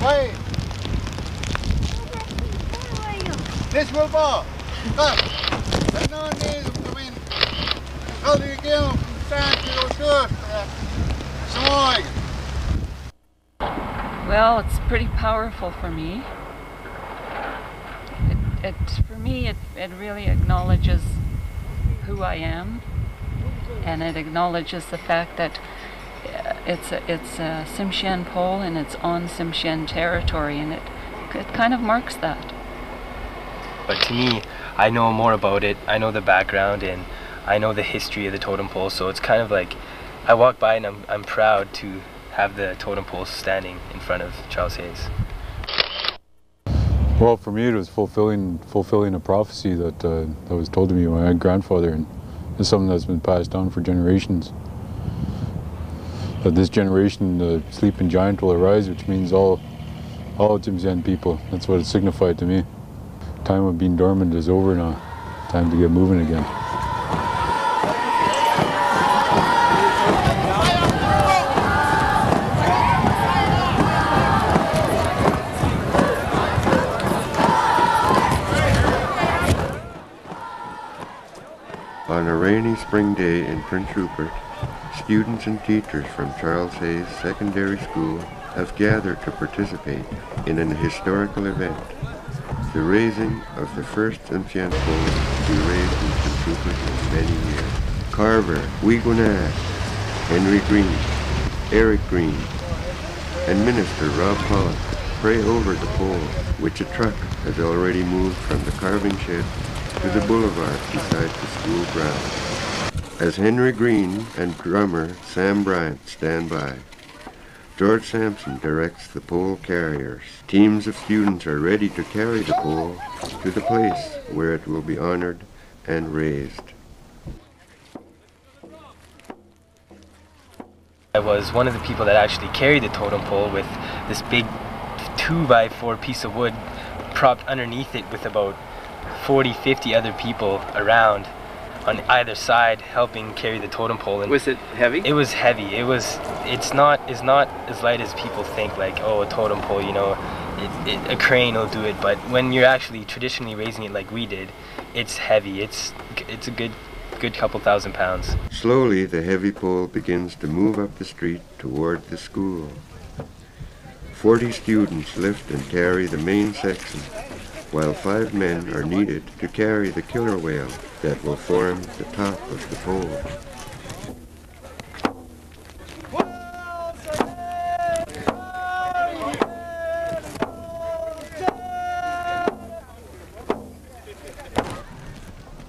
Wait! This will ball! Come! There's no need to come in. How do you get them from stand to your shirt? Smoy! Well, it's pretty powerful for me. For me, it really acknowledges who I am, and it acknowledges the fact that it's a Tsimshian pole and it's on Tsimshian territory, and it kind of marks that. But to me, I know more about it, I know the background, and I know the history of the totem pole, so it's kind of like I walk by and I'm proud to have the totem pole standing in front of Charles Hayes. Well, for me it was fulfilling a prophecy that was told to me by my grandfather, and it's something that's been passed down for generations. That this generation, the sleeping giant will arise, which means all Tsimshian people. That's what it signified to me. Time of being dormant is over now. Time to get moving again. On a rainy spring day in Prince Rupert, students and teachers from Charles Hayes Secondary School have gathered to participate in an historical event, the raising of the first Tsimshian pole to be raised in Prince Rupert in many years. Carver, Wigunash, Henry Green, Eric Green, and Minister Rob Pollock pray over the pole, which a truck has already moved from the carving shed to the boulevard beside the school grounds. As Henry Green and drummer Sam Bryant stand by, George Sampson directs the pole carriers. Teams of students are ready to carry the pole to the place where it will be honored and raised. I was one of the people that actually carried the totem pole with this big 2x4 piece of wood propped underneath it with about 40-50 other people around on either side helping carry the totem pole. And was it heavy? It was heavy. It's not as light as people think, like, oh, a totem pole, you know, a crane will do it, but when you're actually traditionally raising it like we did, it's heavy. It's a good couple thousand pounds. Slowly the heavy pole begins to move up the street toward the school. 40 students lift and carry the main section, while 5 men are needed to carry the killer whale that will form the top of the pole.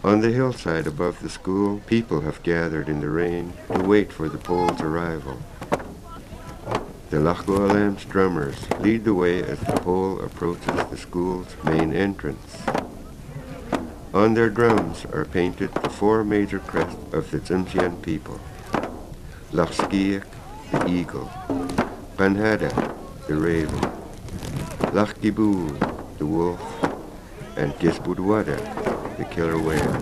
On the hillside above the school, people have gathered in the rain to wait for the pole's arrival. The Lachgoalam's drummers lead the way as the pole approaches the school's main entrance. On their drums are painted the 4 major crests of the Tsimshian people: Lachskiak, the eagle; Panhada, the raven; Lachgibul, the wolf; and Gisbudwada, the killer whale.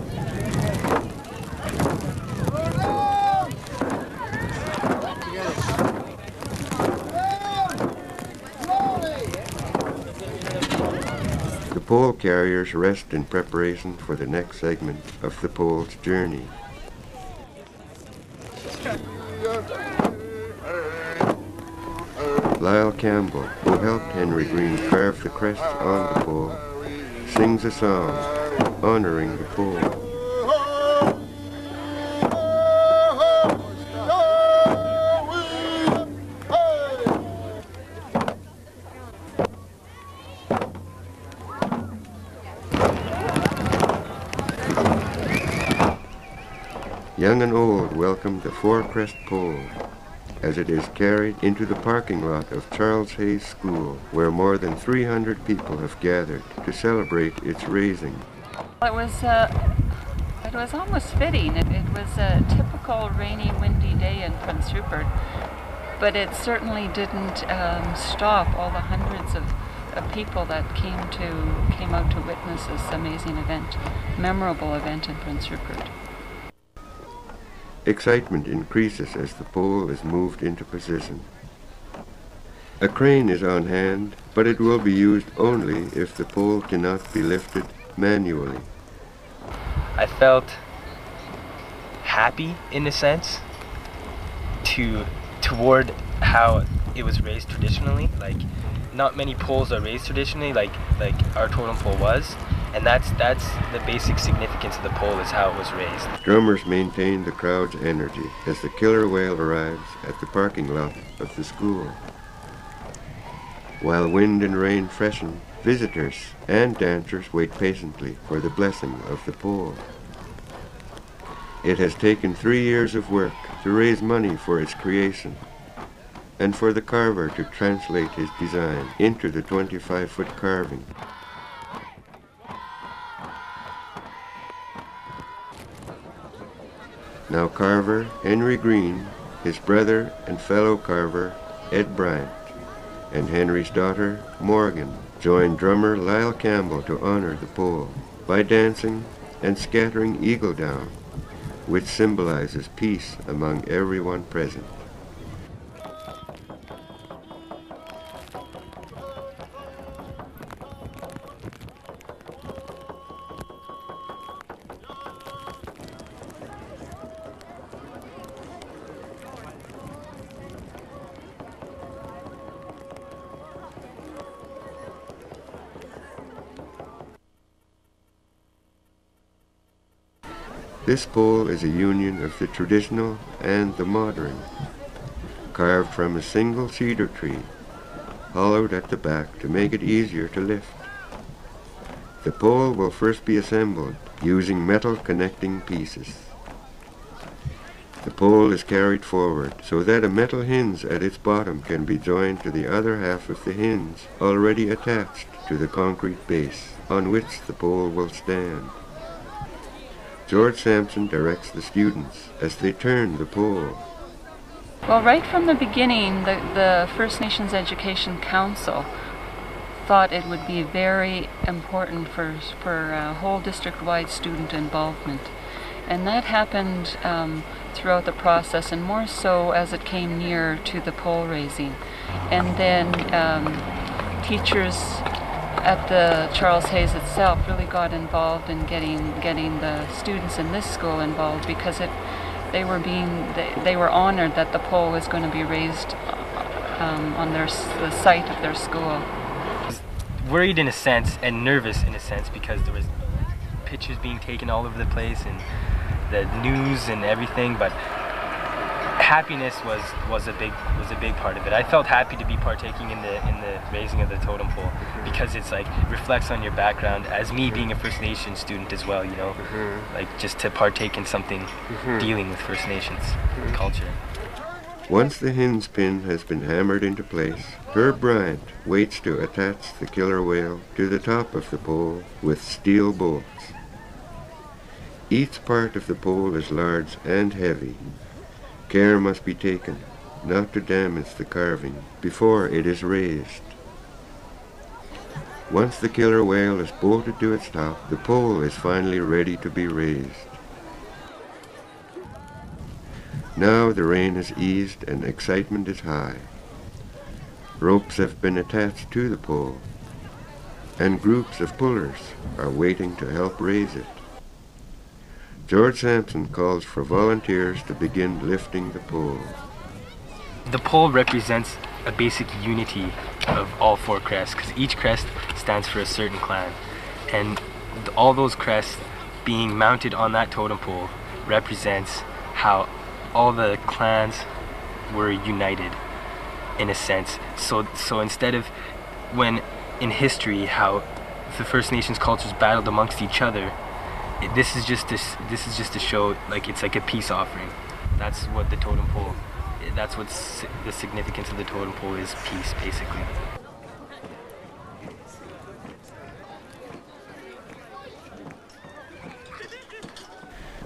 The pole carriers rest in preparation for the next segment of the pole's journey. Lyle Campbell, who helped Henry Green carve the crests on the pole, sings a song honoring the pole. Young and old welcome the 4-crest pole as it is carried into the parking lot of Charles Hayes School, where more than 300 people have gathered to celebrate its raising. It was almost fitting. It was a typical rainy, windy day in Prince Rupert, but it certainly didn't stop all the hundreds of people that came out to witness this amazing event, memorable event in Prince Rupert. Excitement increases as the pole is moved into position. A crane is on hand but it will be used only if the pole cannot be lifted manually. I felt happy in a sense toward how it was raised traditionally. Like, not many poles are raised traditionally like our totem pole was, and that's the basic significance of the pole, is how it was raised. Drummers maintain the crowd's energy as the killer whale arrives at the parking lot of the school. While wind and rain freshen, visitors and dancers wait patiently for the blessing of the pole. It has taken 3 years of work to raise money for its creation, and for the carver to translate his design into the 25-foot carving. Now carver Henry Green, his brother and fellow carver Ed Bryant, and Henry's daughter Morgan join drummer Lyle Campbell to honor the pole by dancing and scattering eagle down, which symbolizes peace among everyone present. This pole is a union of the traditional and the modern, carved from a single cedar tree, hollowed at the back to make it easier to lift. The pole will first be assembled using metal connecting pieces. The pole is carried forward so that a metal hinge at its bottom can be joined to the other half of the hinge already attached to the concrete base on which the pole will stand. George Sampson directs the students as they turn the pole. Well, right from the beginning, the First Nations Education Council thought it would be very important for whole district-wide student involvement. And that happened throughout the process, and more so as it came near to the pole raising. And then teachers at the Charles Hayes itself really got involved in getting the students in this school involved, because they were honored that the pole was going to be raised on the site of their school. Worried in a sense and nervous in a sense, because there was pictures being taken all over the place and the news and everything, but happiness was a big part of it. I felt happy to be partaking in the raising of the totem pole, because it's like reflects on your background as me being a First Nations student as well, you know, like just to partake in something dealing with First Nations culture. Once the hinge pin has been hammered into place, Herb Bryant waits to attach the killer whale to the top of the pole with steel bolts. Each part of the pole is large and heavy. Care must be taken not to damage the carving before it is raised. Once the killer whale is bolted to its top, the pole is finally ready to be raised. Now the rain has eased and excitement is high. Ropes have been attached to the pole, and groups of pullers are waiting to help raise it. George Sampson calls for volunteers to begin lifting the pole. The pole represents a basic unity of all 4 crests, because each crest stands for a certain clan, and all those crests being mounted on that totem pole represents how all the clans were united in a sense. So instead of when in history how the First Nations cultures battled amongst each other, this is just to show like it's like a peace offering. That's what the totem pole, that's what's the significance of the totem pole is, peace basically.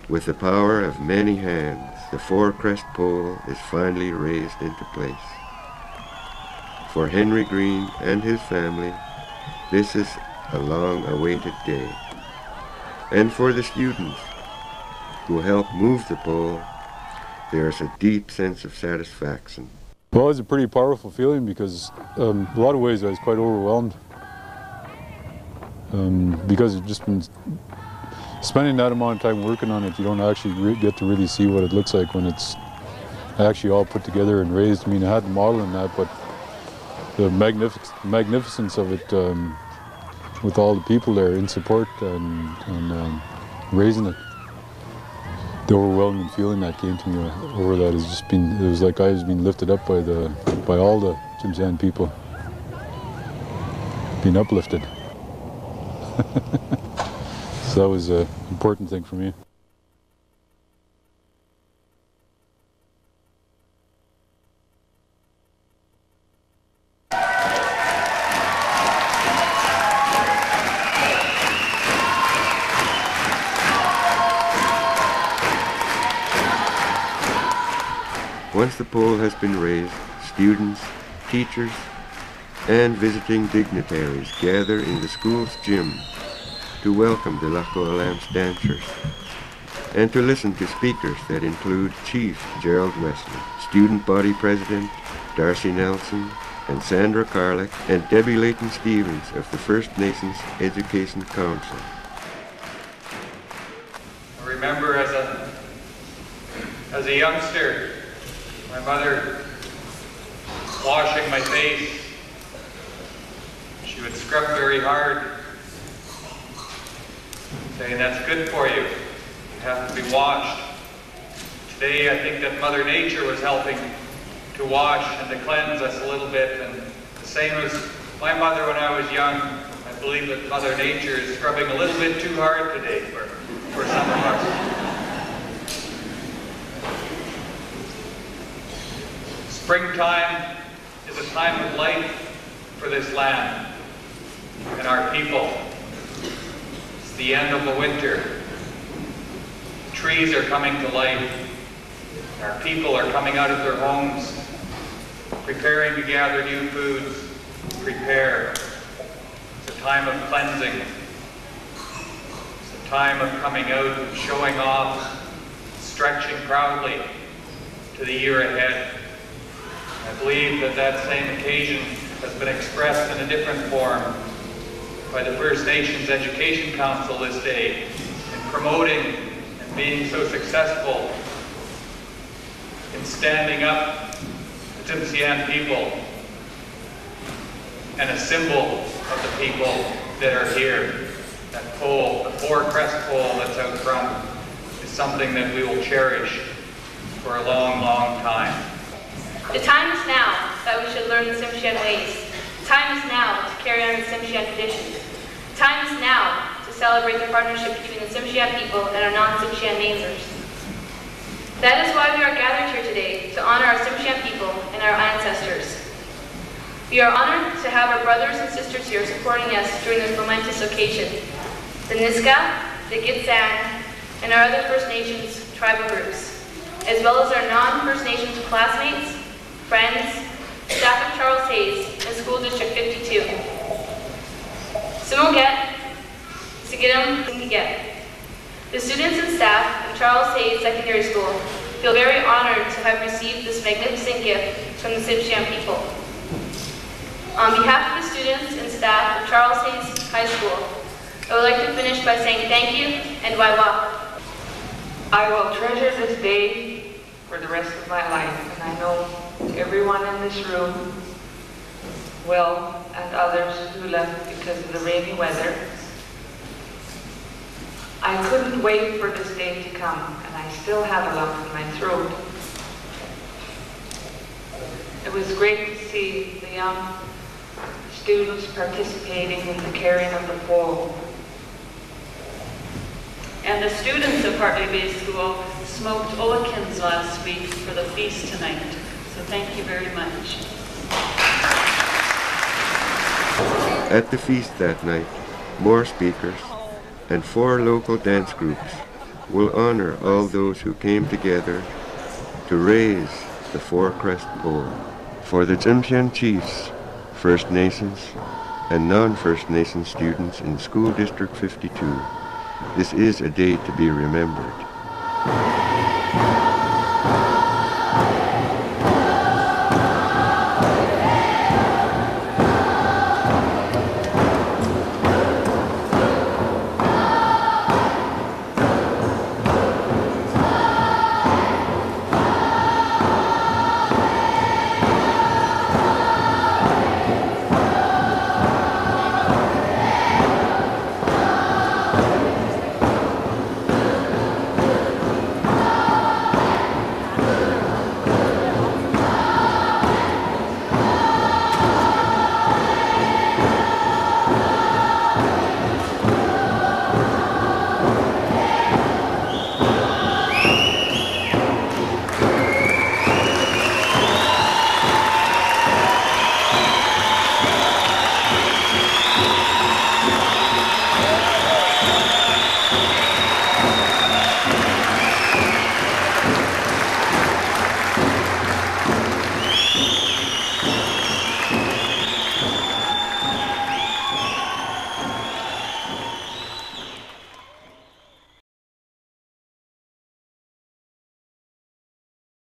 With the power of many hands, the 4-crest pole is finally raised into place. For Henry Green and his family, this is a long-awaited day. And for the students who help move the pole, there is a deep sense of satisfaction. Well, it was a pretty powerful feeling because a lot of ways I was quite overwhelmed. Because you've just been spending that amount of time working on it, you don't actually get to really see what it looks like when it's actually all put together and raised. I mean, I had the model in that, but the magnificence of it, with all the people there in support and raising it, the overwhelming feeling that came to me over that has just been, it was like I was being lifted up by all the Tsimshian people, being uplifted. So that was an important thing for me. Once the pole has been raised, students, teachers, and visiting dignitaries gather in the school's gym to welcome the Laco Alams dancers and to listen to speakers that include Chief Gerald Wesley, Student Body President Darcy Nelson, and Sandra Carlick, and Debbie Layton Stevens of the First Nations Education Council. I remember as a youngster, my mother washing my face. She would scrub very hard, saying, "That's good for you. You have to be washed." Today, I think that Mother Nature was helping to wash and to cleanse us a little bit. And the same as my mother when I was young, I believe that Mother Nature is scrubbing a little bit too hard today for some of us. Springtime is a time of life for this land and our people. It's the end of the winter. Trees are coming to life. Our people are coming out of their homes, preparing to gather new foods, prepare. It's a time of cleansing. It's a time of coming out and showing off, stretching proudly to the year ahead. I believe that that same occasion has been expressed in a different form by the First Nations Education Council this day in promoting and being so successful in standing up the Tsimshian people and a symbol of the people that are here. That pole, the four-crest pole that's out front, is something that we will cherish for a long, long time. The time is now that we should learn the Tsimshian ways. The time is now to carry on the Tsimshian traditions. The time is now to celebrate the partnership between the Tsimshian people and our non-Tsimshian neighbors. That is why we are gathered here today, to honor our Tsimshian people and our ancestors. We are honored to have our brothers and sisters here supporting us during this momentous occasion. The Niska, the Gitsan, and our other First Nations tribal groups, as well as our non-First Nations classmates, friends, staff of Charles Hayes, and School District 52. Simoget, Sigidum, Singiget. The students and staff of Charles Hayes Secondary School feel very honored to have received this magnificent gift from the Tsimshian people. On behalf of the students and staff of Charles Hayes High School, I would like to finish by saying thank you and waiwa. I will treasure this day for the rest of my life, and I know everyone in this room will, and others who left because of the rainy weather. I couldn't wait for this day to come, and I still have a lump in my throat. It was great to see the young students participating in the carrying of the pole. And the students of Hartley Bay School smoked olakins last week for the feast tonight. So thank you very much. At the feast that night, more speakers and 4 local dance groups will honor all those who came together to raise the four-crest pole. For the Tsimshian chiefs, First Nations, and non-First Nations students in School District 52, this is a day to be remembered.